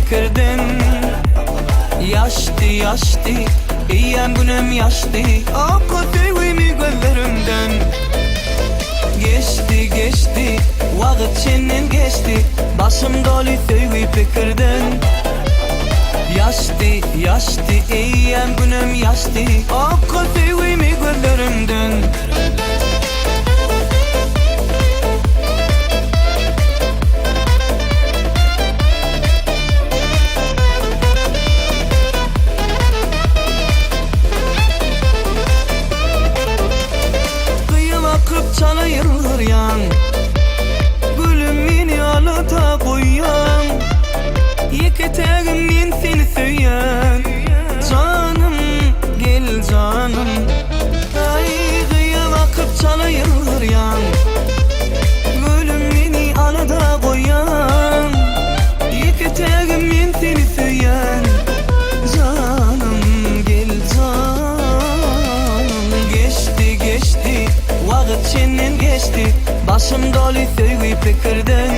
fikirden. Yaştı yaştı, eyyam günüm yaştı, akı sevimi gözlerimden. Geçti geçti, vakit senin geçti, başım dolu sevgi fikirden. Yaştı yaştı, eyyam günüm yaştı, akı sevimi gözlerimden. Çalayırlar yan, gülüm meni alata koyan, iki tegimden seni söyyan. Canım gel canım, ay gıya vakıp çalayırlar yan, gülüm meni alata koyan, iki tegimden seni söyyan. Canım gel canım, geçti geçti, vakit senin geçti, başım dolu sevgi fikirden.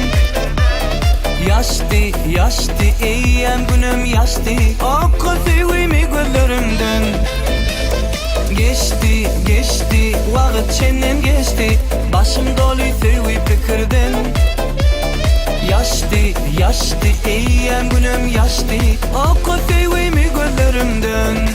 Yaştı yaştı, eyyam günüm yaştı, akı sevgimi gözlerimden. Geçti geçti, vakit senin geçti, başım dolu sevgi fikirden. Yaştı yaştı, eyyam günüm yaştı, akı sevgimi gözlerimden.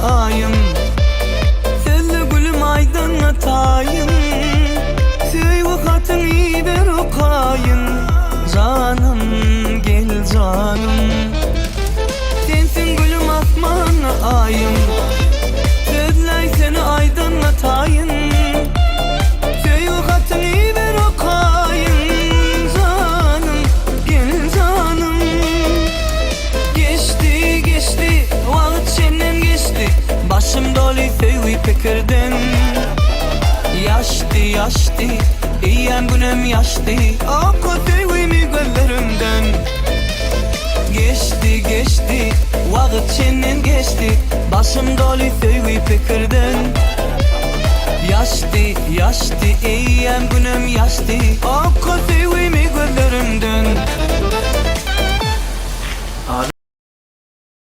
Ayım, sevli gülüm aydın atayım, sevgi hatın iyi ver okayın. Canım gel canım, sensin gülüm asman ayım, sevlay seni aydın atayın, sevgi hatın iyi ver okayın. Canım gel canım, geçti geçti, vakit senin geçti, başım dolu sevgi fikirden. Yaştı yaştı, eyyam günüm yaştı, akı sevgimi gözlerimden. Geçti geçti, vakit senin geçti, başım dolu sevgi fikirden. Yaştı yaştı, eyyam günüm yaştı, akı